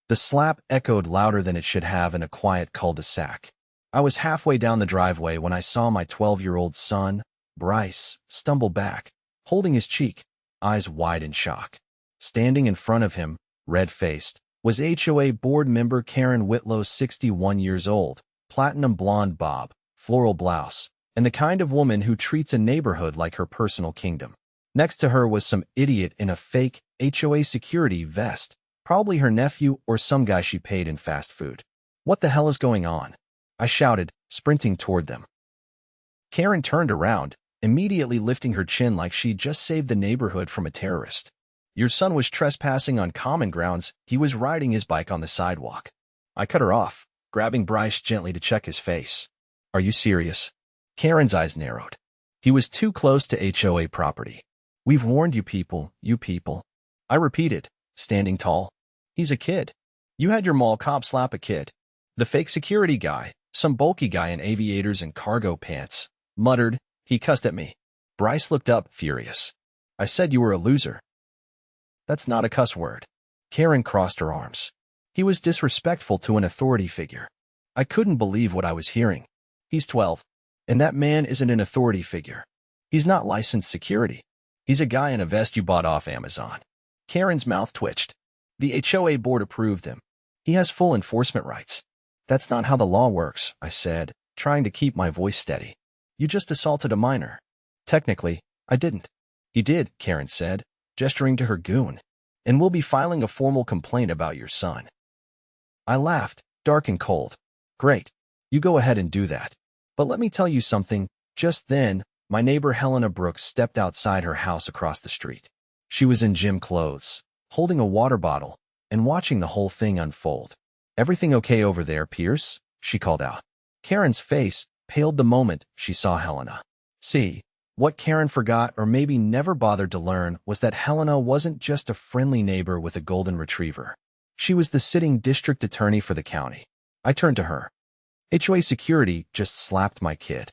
The slap echoed louder than it should have in a quiet cul-de-sac. I was halfway down the driveway when I saw my 12-year-old son, Bryce, stumble back, holding his cheek, eyes wide in shock. Standing in front of him, red-faced, was HOA board member Karren Whitlow, 61 years old, platinum blonde bob, floral blouse, and the kind of woman who treats a neighborhood like her personal kingdom. Next to her was some idiot in a fake HOA security vest, probably her nephew or some guy she paid in fast food. "What the hell is going on?" I shouted, sprinting toward them. Karren turned around, immediately lifting her chin like she'd just saved the neighborhood from a terrorist. "Your son was trespassing on common grounds. He was riding his bike on the sidewalk." I cut her off, grabbing Bryce gently to check his face. "Are you serious?" Karren's eyes narrowed. "He was too close to HOA property. We've warned you people, I repeated, standing tall. "He's a kid. You had your mall cop slap a kid." The fake security guy, some bulky guy in aviators and cargo pants, muttered. He cussed at me. Bryce looked up, furious. "I said you were a loser." "That's not a cuss word." Karren crossed her arms. "He was disrespectful to an authority figure." I couldn't believe what I was hearing. "He's 12, and that man isn't an authority figure. He's not licensed security. He's a guy in a vest you bought off Amazon." Karren's mouth twitched. "The HOA board approved him. He has full enforcement rights." "That's not how the law works," I said, trying to keep my voice steady. "You just assaulted a minor." "Technically, I didn't." "He did," Karren said, gesturing to her goon. "And we'll be filing a formal complaint about your son." I laughed, dark and cold. "Great. You go ahead and do that. But let me tell you something." Just then, my neighbor Helena Brooks stepped outside her house across the street. She was in gym clothes, holding a water bottle, and watching the whole thing unfold. "Everything okay over there, Pierce?" she called out. Karren's face paled the moment she saw Helena. See, what Karren forgot or maybe never bothered to learn was that Helena wasn't just a friendly neighbor with a golden retriever. She was the sitting district attorney for the county. I turned to her. "HOA security just slapped my kid."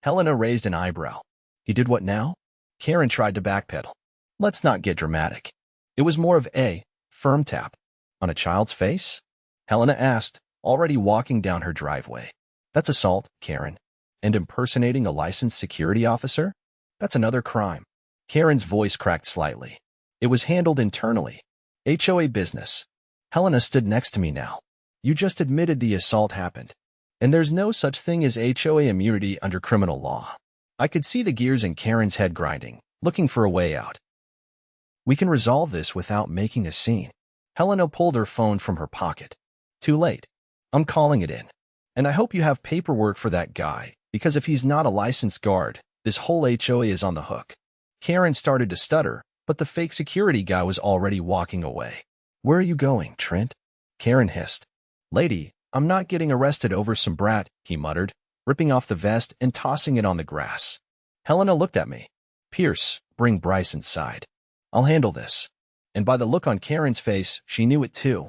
Helena raised an eyebrow. "He did what now?" Karren tried to backpedal. "Let's not get dramatic. It was more of a firm tap." "On a child's face?" Helena asked, already walking down her driveway. "That's assault, Karren. And impersonating a licensed security officer? That's another crime." Karren's voice cracked slightly. "It was handled internally. HOA business." Helena stood next to me now. "You just admitted the assault happened. And there's no such thing as HOA immunity under criminal law." I could see the gears in Karren's head grinding, looking for a way out. "We can resolve this without making a scene." Helena pulled her phone from her pocket. "Too late. I'm calling it in. And I hope you have paperwork for that guy, because if he's not a licensed guard, this whole HOA is on the hook." Karren started to stutter, but the fake security guy was already walking away. "Where are you going, Trent?" Karren hissed. "Lady, I'm not getting arrested over some brat," he muttered, ripping off the vest and tossing it on the grass. Helena looked at me. "Pierce, bring Bryce inside. I'll handle this." And by the look on Karren's face, she knew it too.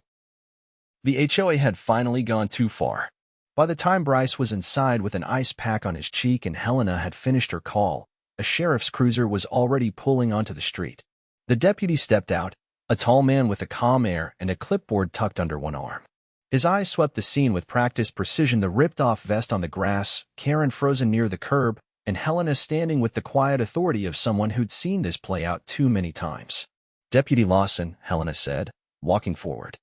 The HOA had finally gone too far. By the time Bryce was inside with an ice pack on his cheek and Helena had finished her call, a sheriff's cruiser was already pulling onto the street. The deputy stepped out, a tall man with a calm air and a clipboard tucked under one arm. His eyes swept the scene with practiced precision, the ripped-off vest on the grass, Karren frozen near the curb, and Helena standing with the quiet authority of someone who'd seen this play out too many times. "Deputy Lawson," Helena said, walking forward.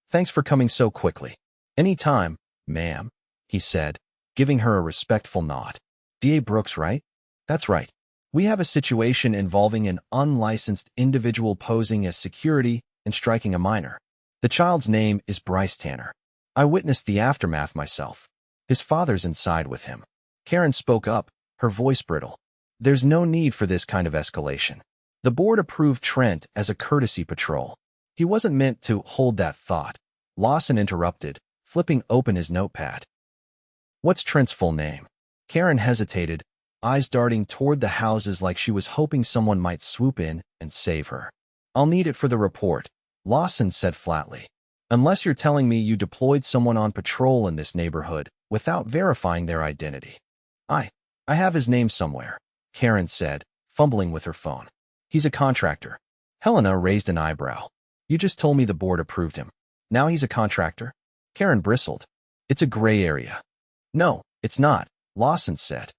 "Thanks for coming so quickly." "Any time, ma'am," he said, giving her a respectful nod. "DA Brooks, right?" "That's right. We have a situation involving an unlicensed individual posing as security and striking a minor. The child's name is Bryce Tanner. I witnessed the aftermath myself. His father's inside with him." Karren spoke up, her voice brittle. "There's no need for this kind of escalation. The board approved Trent as a courtesy patrol." He wasn't meant to hold that thought. Lawson interrupted, flipping open his notepad. "What's Trent's full name?" Karren hesitated, eyes darting toward the houses like she was hoping someone might swoop in and save her. "I'll need it for the report," Lawson said flatly. "Unless you're telling me you deployed someone on patrol in this neighborhood without verifying their identity." I have his name somewhere," Karren said, fumbling with her phone. "He's a contractor." Helena raised an eyebrow. You just told me the board approved him. Now he's a contractor? Karren bristled. It's a gray area. No, it's not, Lawson said.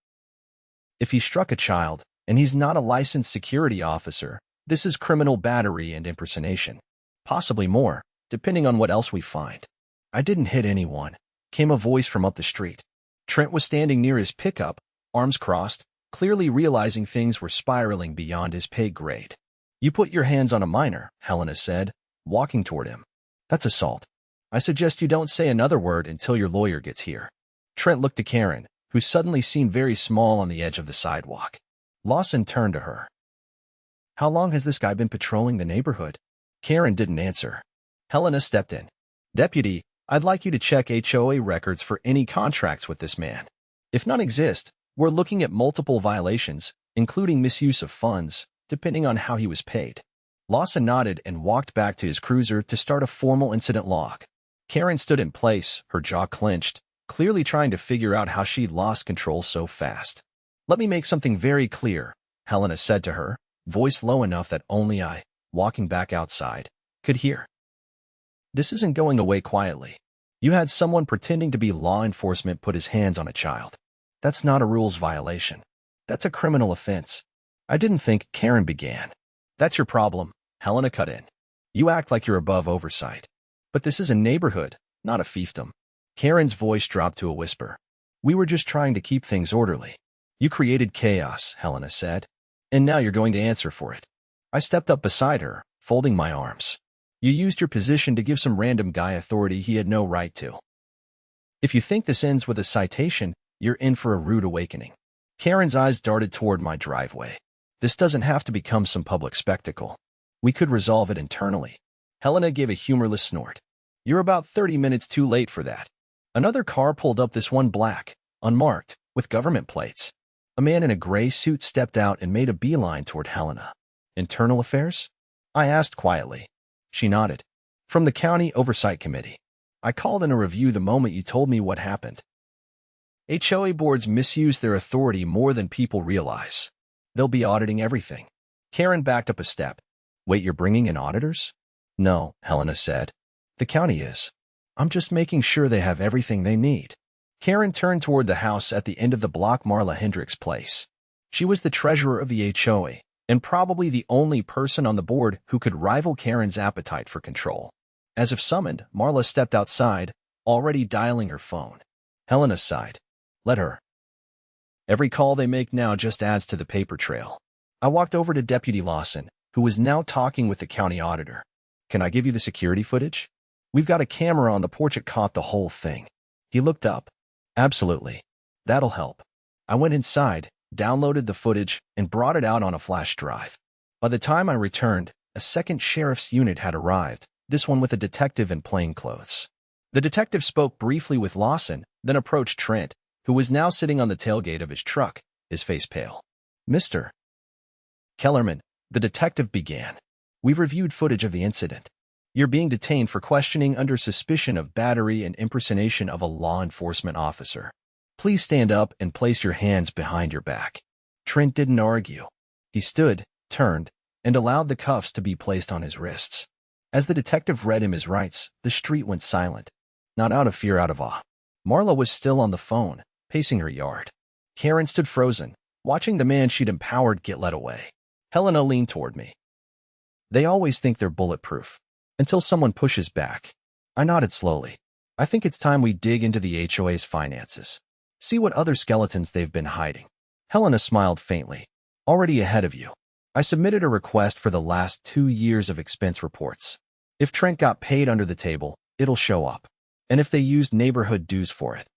If he struck a child, and he's not a licensed security officer, this is criminal battery and impersonation. Possibly more, depending on what else we find. I didn't hit anyone, came a voice from up the street. Trent was standing near his pickup, arms crossed, clearly realizing things were spiraling beyond his pay grade. You put your hands on a minor, Helena said, walking toward him. That's assault. I suggest you don't say another word until your lawyer gets here. Trent looked to Karren, who suddenly seemed very small on the edge of the sidewalk. Lawson turned to her. How long has this guy been patrolling the neighborhood? Karren didn't answer. Helena stepped in. Deputy, I'd like you to check HOA records for any contracts with this man. If none exist, we're looking at multiple violations, including misuse of funds, depending on how he was paid. Lawson nodded and walked back to his cruiser to start a formal incident log. Karren stood in place, her jaw clenched, clearly trying to figure out how she'd lost control so fast. Let me make something very clear, Helena said to her, voice low enough that only I, walking back outside, could hear. This isn't going away quietly. You had someone pretending to be law enforcement put his hands on a child. That's not a rules violation. That's a criminal offense. I didn't think. Karren began. That's your problem, Helena cut in. You act like you're above oversight. But this is a neighborhood, not a fiefdom. Karren's voice dropped to a whisper. We were just trying to keep things orderly. You created chaos, Helena said. And now you're going to answer for it. I stepped up beside her, folding my arms. You used your position to give some random guy authority he had no right to. If you think this ends with a citation, you're in for a rude awakening. Karren's eyes darted toward my driveway. This doesn't have to become some public spectacle. We could resolve it internally. Helena gave a humorless snort. You're about 30 minutes too late for that. Another car pulled up, this one black, unmarked, with government plates. A man in a gray suit stepped out and made a beeline toward Helena. Internal affairs? I asked quietly. She nodded. From the County Oversight Committee. I called in a review the moment you told me what happened. HOA boards misuse their authority more than people realize. They'll be auditing everything. Karren backed up a step. Wait, you're bringing in auditors? No, Helena said. The county is. I'm just making sure they have everything they need. Karren turned toward the house at the end of the block, Marla Hendricks' place. She was the treasurer of the HOA, and probably the only person on the board who could rival Karren's appetite for control. As if summoned, Marla stepped outside, already dialing her phone. Helena sighed. Let her. Every call they make now just adds to the paper trail. I walked over to Deputy Lawson, who was now talking with the county auditor. Can I give you the security footage? We've got a camera on the porch. It caught the whole thing. He looked up. Absolutely. That'll help. I went inside, downloaded the footage, and brought it out on a flash drive. By the time I returned, a second sheriff's unit had arrived, this one with a detective in plain clothes. The detective spoke briefly with Lawson, then approached Trent, who was now sitting on the tailgate of his truck, his face pale. Mr. Kellerman, the detective began. We've reviewed footage of the incident. You're being detained for questioning under suspicion of battery and impersonation of a law enforcement officer. Please stand up and place your hands behind your back. Trent didn't argue. He stood, turned, and allowed the cuffs to be placed on his wrists. As the detective read him his rights, the street went silent. Not out of fear, out of awe. Marla was still on the phone, pacing her yard. Karren stood frozen, watching the man she'd empowered get led away. Helena leaned toward me. They always think they're bulletproof. Until someone pushes back. I nodded slowly. I think it's time we dig into the HOA's finances. See what other skeletons they've been hiding. Helena smiled faintly. Already ahead of you. I submitted a request for the last 2 years of expense reports. If Trent got paid under the table, it'll show up. And if they used neighborhood dues for it,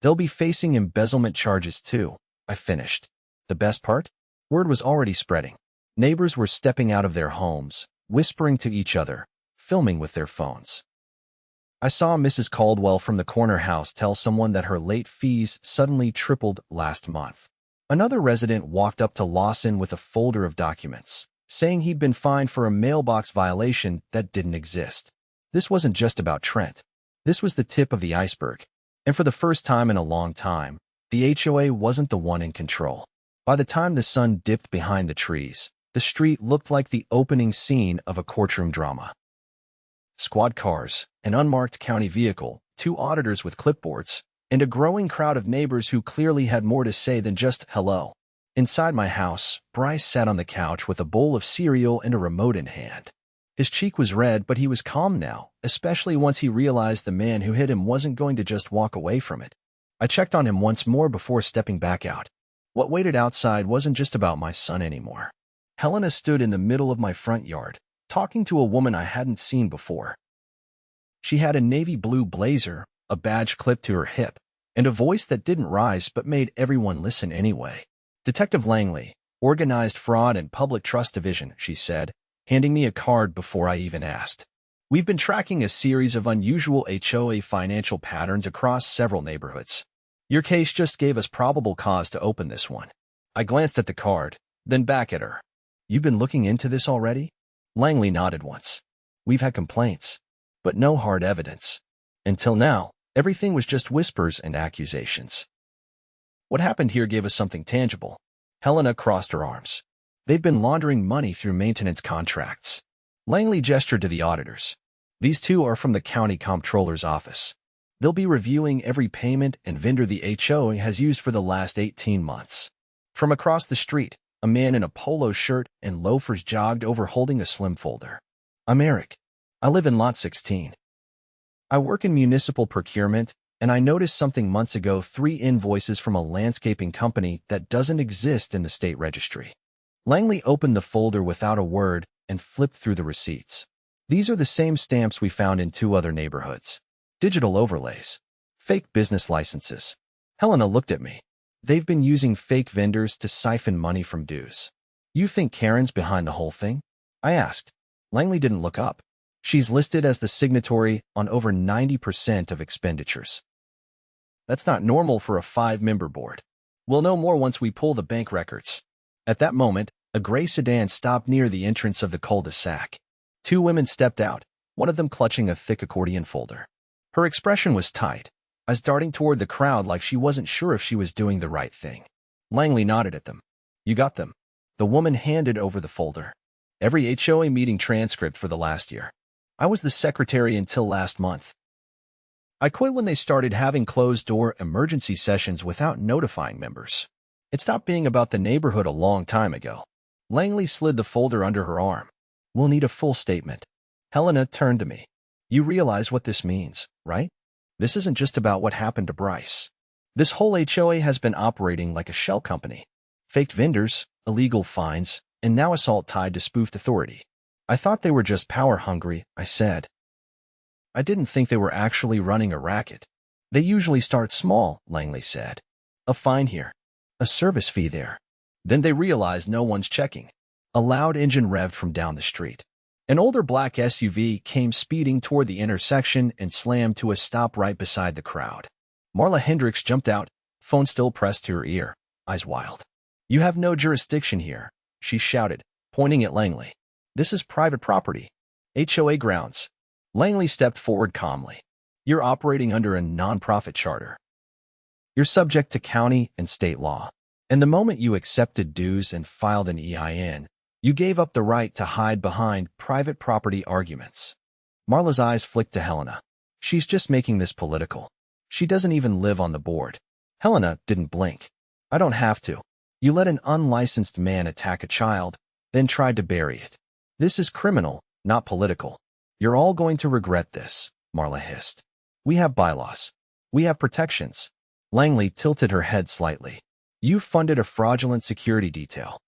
they'll be facing embezzlement charges too. I finished. The best part? Word was already spreading. Neighbors were stepping out of their homes, whispering to each other, filming with their phones. I saw Mrs. Caldwell from the corner house tell someone that her late fees suddenly tripled last month. Another resident walked up to Lawson with a folder of documents, saying he'd been fined for a mailbox violation that didn't exist. This wasn't just about Trent. This was the tip of the iceberg. And for the first time in a long time, the HOA wasn't the one in control. By the time the sun dipped behind the trees, the street looked like the opening scene of a courtroom drama. Squad cars, an unmarked county vehicle, 2 auditors with clipboards, and a growing crowd of neighbors who clearly had more to say than just hello. Inside my house, Bryce sat on the couch with a bowl of cereal and a remote in hand. His cheek was red, but he was calm now, especially once he realized the man who hit him wasn't going to just walk away from it. I checked on him once more before stepping back out. What waited outside wasn't just about my son anymore. Helena stood in the middle of my front yard, talking to a woman I hadn't seen before. She had a navy blue blazer, a badge clipped to her hip, and a voice that didn't rise but made everyone listen anyway. "Detective Langley, Organized Fraud and Public Trust Division," she said, handing me a card before I even asked. "We've been tracking a series of unusual HOA financial patterns across several neighborhoods. Your case just gave us probable cause to open this one." I glanced at the card, then back at her. "You've been looking into this already?" Langley nodded once. "We've had complaints, but no hard evidence. Until now, everything was just whispers and accusations. What happened here gave us something tangible." Helena crossed her arms. "They've been laundering money through maintenance contracts." Langley gestured to the auditors. "These 2 are from the county comptroller's office. They'll be reviewing every payment and vendor the HOA has used for the last 18 months. From across the street, a man in a polo shirt and loafers jogged over holding a slim folder. "I'm Eric. I live in Lot 16. I work in municipal procurement, and I noticed something months ago, 3 invoices from a landscaping company that doesn't exist in the state registry." Langley opened the folder without a word and flipped through the receipts. "These are the same stamps we found in 2 other neighborhoods. Digital overlays. Fake business licenses." Helena looked at me. "They've been using fake vendors to siphon money from dues." "You think Karren's behind the whole thing?" I asked. Langley didn't look up. "She's listed as the signatory on over 90% of expenditures. That's not normal for a 5-member board. We'll know more once we pull the bank records." At that moment, a gray sedan stopped near the entrance of the cul-de-sac. 2 women stepped out, one of them clutching a thick accordion folder. Her expression was tight, eyes darting toward the crowd like she wasn't sure if she was doing the right thing. Langley nodded at them. "You got them." The woman handed over the folder. "Every HOA meeting transcript for the last year. I was the secretary until last month. I quit when they started having closed-door emergency sessions without notifying members. It stopped being about the neighborhood a long time ago." Langley slid the folder under her arm. "We'll need a full statement." Helena turned to me. "You realize what this means, right? This isn't just about what happened to Bryce. This whole HOA has been operating like a shell company. Faked vendors, illegal fines, and now assault tied to spoofed authority." "I thought they were just power-hungry," I said. "I didn't think they were actually running a racket." "They usually start small," Langley said. "A fine here, a service fee there. Then they realize no one's checking." A loud engine revved from down the street. An older black SUV came speeding toward the intersection and slammed to a stop right beside the crowd. Marla Hendricks jumped out, phone still pressed to her ear, eyes wild. "You have no jurisdiction here," she shouted, pointing at Langley. "This is private property. HOA grounds." Langley stepped forward calmly. "You're operating under a nonprofit charter. You're subject to county and state law. And the moment you accepted dues and filed an EIN, you gave up the right to hide behind private property arguments." Marla's eyes flicked to Helena. "She's just making this political. She doesn't even live on the board." Helena didn't blink. "I don't have to. You let an unlicensed man attack a child, then tried to bury it. This is criminal, not political. You're all going to regret this," Marla hissed. "We have bylaws. We have protections." Langley tilted her head slightly. "You funded a fraudulent security detail.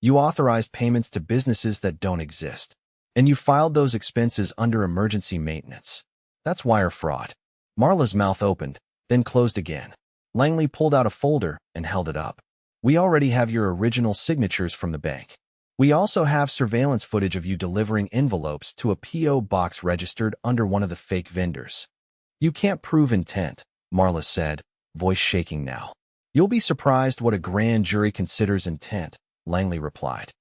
You authorized payments to businesses that don't exist. And you filed those expenses under emergency maintenance. That's wire fraud." Marla's mouth opened, then closed again. Langley pulled out a folder and held it up. "We already have your original signatures from the bank. We also have surveillance footage of you delivering envelopes to a P.O. box registered under one of the fake vendors." "You can't prove intent," Marla said, voice shaking now. "You'll be surprised what a grand jury considers intent," Langley replied.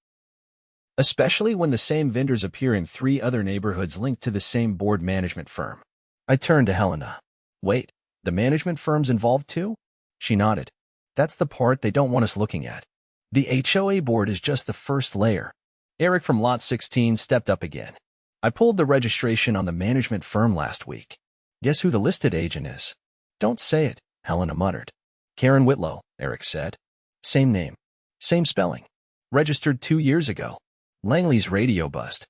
"Especially when the same vendors appear in 3 other neighborhoods linked to the same board management firm." I turned to Helena. "Wait, the management firm's involved too?" She nodded. "That's the part they don't want us looking at. The HOA board is just the first layer." Eric from Lot 16 stepped up again. I pulled the registration on the management firm last week. Guess who the listed agent is? Don't say it, Helena muttered. Karren Whitlow, Eric said. Same name. Same spelling. Registered 2 years ago. Langley's radio buzzed.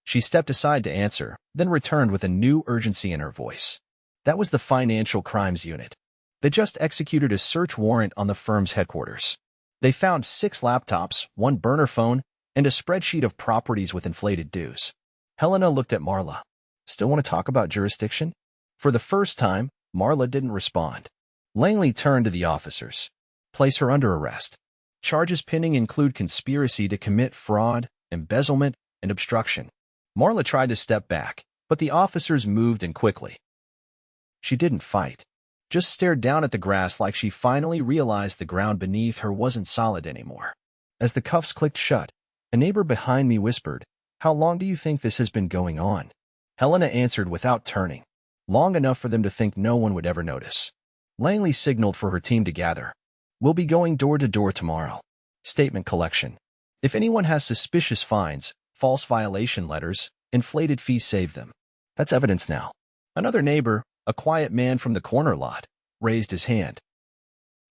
She stepped aside to answer, then returned with a new urgency in her voice. That was the Financial Crimes Unit. They just executed a search warrant on the firm's headquarters. They found 6 laptops, 1 burner phone, and a spreadsheet of properties with inflated dues. Helena looked at Marla. Still want to talk about jurisdiction? For the first time, Marla didn't respond. Langley turned to the officers. Place her under arrest. Charges pending include conspiracy to commit fraud, embezzlement, and obstruction. Marla tried to step back, but the officers moved in quickly. She didn't fight, just stared down at the grass like she finally realized the ground beneath her wasn't solid anymore. As the cuffs clicked shut, a neighbor behind me whispered, "How long do you think this has been going on?" Helena answered without turning. Long enough for them to think no one would ever notice. Langley signaled for her team to gather. "We'll be going door to door tomorrow. Statement collection. If anyone has suspicious fines, false violation letters, inflated fees, save them." That's evidence now. Another neighbor, a quiet man from the corner lot, raised his hand.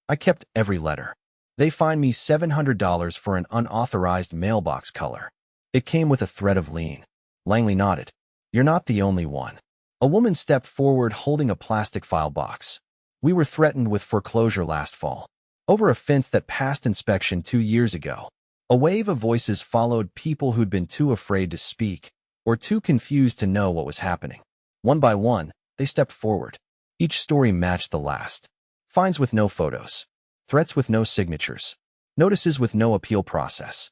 I kept every letter. They fined me $700 for an unauthorized mailbox color. It came with a threat of lien. Langley nodded. You're not the only one. A woman stepped forward holding a plastic file box. We were threatened with foreclosure last fall, over a fence that passed inspection 2 years ago. A wave of voices followed people who'd been too afraid to speak or too confused to know what was happening. One by one, they stepped forward. Each story matched the last. Fines with no photos. Threats with no signatures. Notices with no appeal process.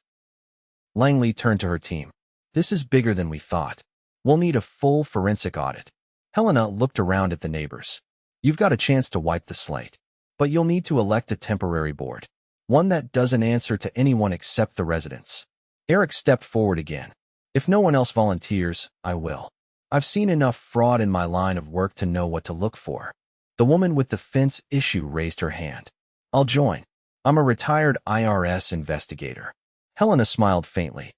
Langley turned to her team. This is bigger than we thought. We'll need a full forensic audit. Helena looked around at the neighbors. You've got a chance to wipe the slate, but you'll need to elect a temporary board. One that doesn't answer to anyone except the residents. Eric stepped forward again. If no one else volunteers, I will. I've seen enough fraud in my line of work to know what to look for. The woman with the fence issue raised her hand. I'll join. I'm a retired IRS investigator. Helena smiled faintly.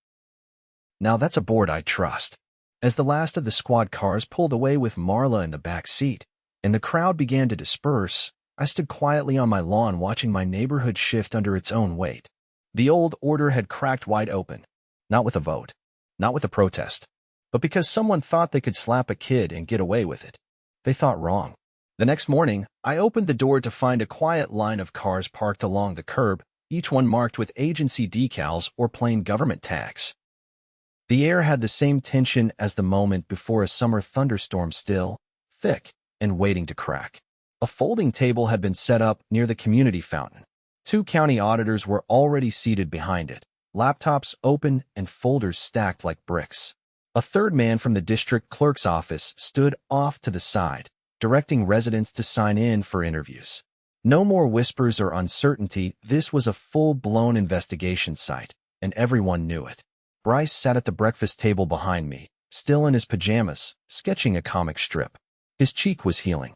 Now that's a board I trust. As the last of the squad cars pulled away with Marla in the back seat, and the crowd began to disperse, I stood quietly on my lawn watching my neighborhood shift under its own weight. The old order had cracked wide open, not with a vote, not with a protest, but because someone thought they could slap a kid and get away with it. They thought wrong. The next morning, I opened the door to find a quiet line of cars parked along the curb, each one marked with agency decals or plain government tags. The air had the same tension as the moment before a summer thunderstorm, still, thick, and waiting to crack. A folding table had been set up near the community fountain. 2 county auditors were already seated behind it, laptops open and folders stacked like bricks. A third man from the district clerk's office stood off to the side, directing residents to sign in for interviews. No more whispers or uncertainty. This was a full-blown investigation site, and everyone knew it. Bryce sat at the breakfast table behind me, still in his pajamas, sketching a comic strip. His cheek was healing.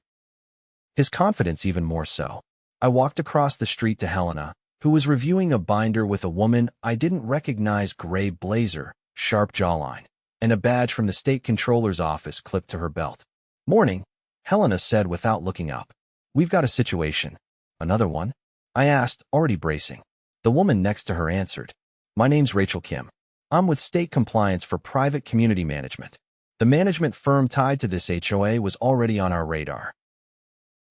His confidence even more so. I walked across the street to Helena, who was reviewing a binder with a woman I didn't recognize. Gray blazer, sharp jawline, and a badge from the state controller's office clipped to her belt. Morning, Helena said without looking up. We've got a situation. Another one? I asked, already bracing. The woman next to her answered. My name's Rachel Kim. I'm with state compliance for private community management. The management firm tied to this HOA was already on our radar.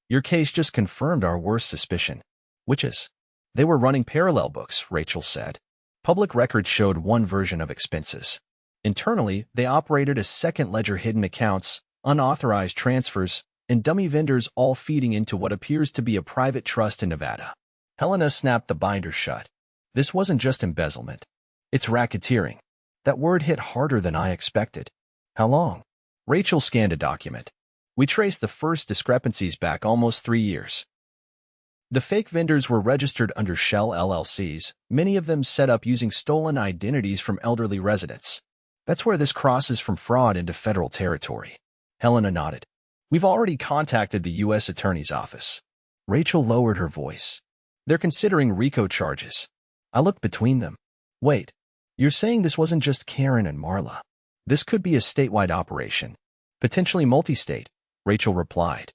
Your case just confirmed our worst suspicion. Which is? They were running parallel books, Rachel said. Public records showed one version of expenses. Internally, they operated a second ledger, hidden accounts, unauthorized transfers, and dummy vendors, all feeding into what appears to be a private trust in Nevada. Helena snapped the binder shut. This wasn't just embezzlement. It's racketeering. That word hit harder than I expected. How long? Rachel scanned a document. We traced the first discrepancies back almost 3 years. The fake vendors were registered under shell LLCs, many of them set up using stolen identities from elderly residents. That's where this crosses from fraud into federal territory. Helena nodded. We've already contacted the U.S. Attorney's Office. Rachel lowered her voice. They're considering RICO charges. I looked between them. Wait, you're saying this wasn't just Karren and Marla? This could be a statewide operation, potentially multi-state, Rachel replied.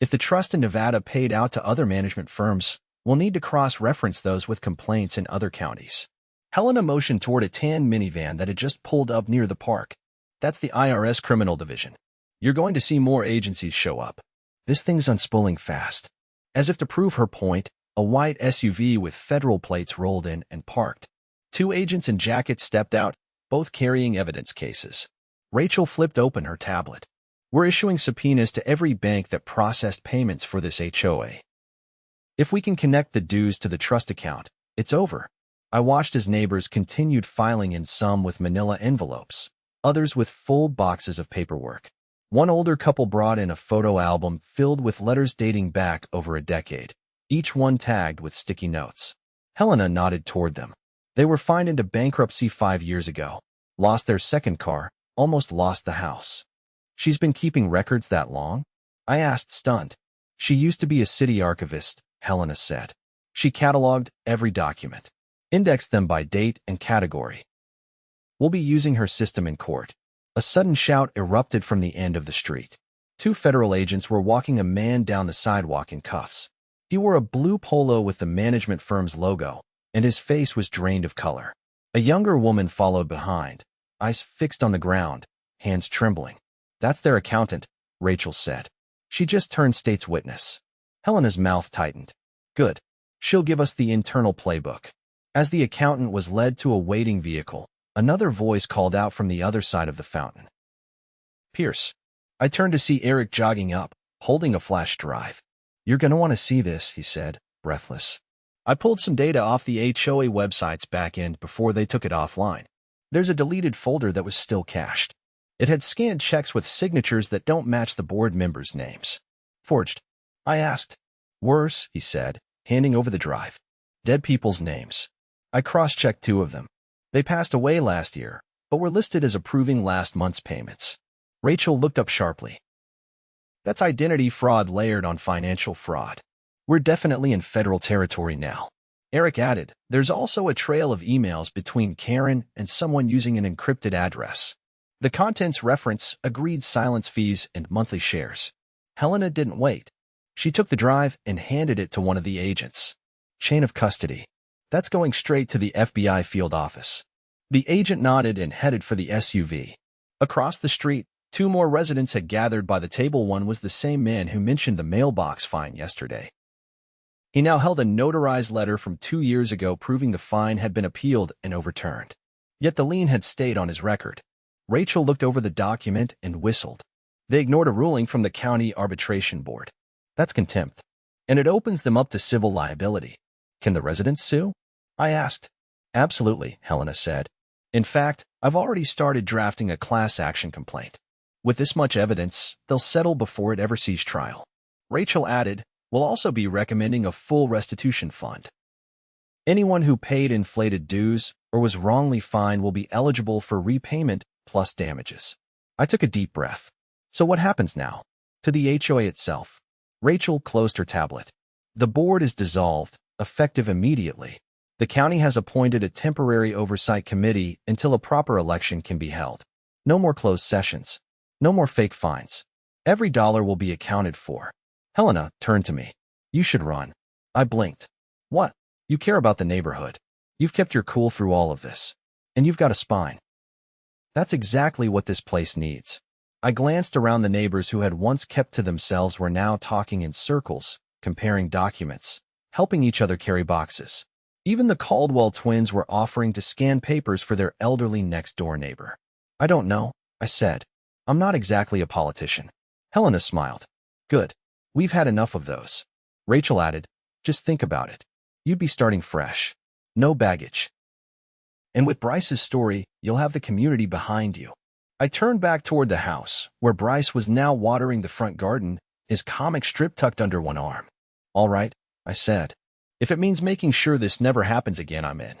If the trust in Nevada paid out to other management firms, we'll need to cross-reference those with complaints in other counties. Helena motioned toward a tan minivan that had just pulled up near the park. That's the IRS Criminal Division. You're going to see more agencies show up. This thing's unspooling fast. As if to prove her point, a white SUV with federal plates rolled in and parked. 2 agents in jackets stepped out, both carrying evidence cases. Rachel flipped open her tablet. We're issuing subpoenas to every bank that processed payments for this HOA. If we can connect the dues to the trust account, it's over. I watched as neighbors continued filing in, some with manila envelopes, others with full boxes of paperwork. One older couple brought in a photo album filled with letters dating back over a decade, each one tagged with sticky notes. Helena nodded toward them. They were fined into bankruptcy 5 years ago, lost their second car, almost lost the house. She's been keeping records that long? I asked, stunned. She used to be a city archivist, Helena said. She cataloged every document, indexed them by date and category. We'll be using her system in court. A sudden shout erupted from the end of the street. 2 federal agents were walking a man down the sidewalk in cuffs. He wore a blue polo with the management firm's logo, and his face was drained of color. A younger woman followed behind, eyes fixed on the ground, hands trembling. That's their accountant, Rachel said. She just turned state's witness. Helena's mouth tightened. Good. She'll give us the internal playbook. As the accountant was led to a waiting vehicle, another voice called out from the other side of the fountain. Pierce. I turned to see Eric jogging up, holding a flash drive. You're going to want to see this, he said, breathless. I pulled some data off the HOA website's backend before they took it offline. There's a deleted folder that was still cached. It had scanned checks with signatures that don't match the board members' names. Forged. I asked. Worse, he said, handing over the drive. Dead people's names. I cross-checked 2 of them. They passed away last year, but were listed as approving last month's payments. Rachel looked up sharply. That's identity fraud layered on financial fraud. We're definitely in federal territory now. Eric added, there's also a trail of emails between Karren and someone using an encrypted address. The contents reference agreed silence fees and monthly shares. Helena didn't wait. She took the drive and handed it to one of the agents. Chain of custody. That's going straight to the FBI field office. The agent nodded and headed for the SUV. Across the street, 2 more residents had gathered by the table. One was the same man who mentioned the mailbox fine yesterday. He now held a notarized letter from 2 years ago proving the fine had been appealed and overturned. Yet the lien had stayed on his record. Rachel looked over the document and whistled. They ignored a ruling from the county arbitration board. That's contempt. And it opens them up to civil liability. Can the residents sue? I asked. Absolutely, Helena said. In fact, I've already started drafting a class action complaint. With this much evidence, they'll settle before it ever sees trial. Rachel added, we'll also be recommending a full restitution fund. Anyone who paid inflated dues or was wrongly fined will be eligible for repayment plus damages. I took a deep breath. So what happens now? To the HOA itself. Rachel closed her tablet. The board is dissolved, effective immediately. The county has appointed a temporary oversight committee until a proper election can be held. No more closed sessions. No more fake fines. Every dollar will be accounted for. Helena turned to me. You should run. I blinked. What? You care about the neighborhood. You've kept your cool through all of this. And you've got a spine. That's exactly what this place needs. I glanced around. The neighbors who had once kept to themselves were now talking in circles, comparing documents, helping each other carry boxes. Even the Caldwell twins were offering to scan papers for their elderly next-door neighbor. I don't know, I said. I'm not exactly a politician. Helena smiled. Good. We've had enough of those. Rachel added, just think about it. You'd be starting fresh. No baggage. And with Bryce's story, you'll have the community behind you. I turned back toward the house, where Bryce was now watering the front garden, his comic strip tucked under one arm. All right, I said. If it means making sure this never happens again, I'm in.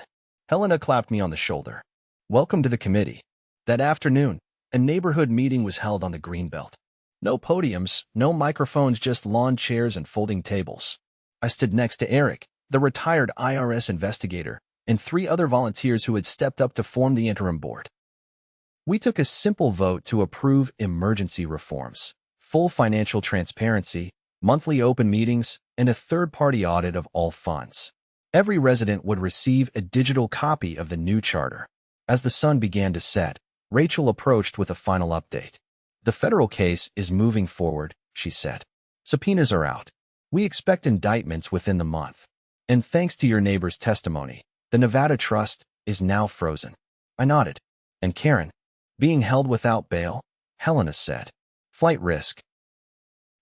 Helena clapped me on the shoulder. Welcome to the committee. That afternoon, a neighborhood meeting was held on the Greenbelt. No podiums, no microphones, just lawn chairs and folding tables. I stood next to Eric, the retired IRS investigator, and 3 other volunteers who had stepped up to form the interim board. We took a simple vote to approve emergency reforms, full financial transparency, monthly open meetings, and a third-party audit of all funds. Every resident would receive a digital copy of the new charter. As the sun began to set, Rachel approached with a final update. The federal case is moving forward, she said. Subpoenas are out. We expect indictments within the month. And thanks to your neighbor's testimony, the Nevada trust is now frozen. I nodded. And Karren, being held without bail? Helena said. Flight risk.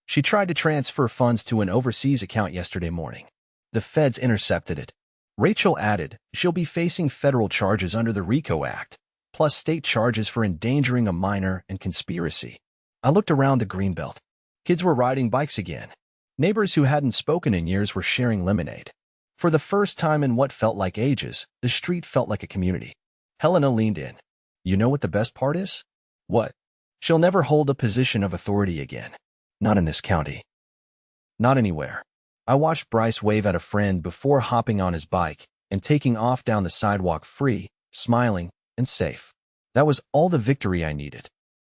She tried to transfer funds to an overseas account yesterday morning. The feds intercepted it. Rachel added, she'll be facing federal charges under the RICO Act, plus state charges for endangering a minor and conspiracy. I looked around the Greenbelt. Kids were riding bikes again. Neighbors who hadn't spoken in years were sharing lemonade. For the first time in what felt like ages, the street felt like a community. Helena leaned in. You know what the best part is? What? She'll never hold a position of authority again. Not in this county. Not anywhere. I watched Bryce wave at a friend before hopping on his bike and taking off down the sidewalk free, smiling, and safe. That was all the victory I needed.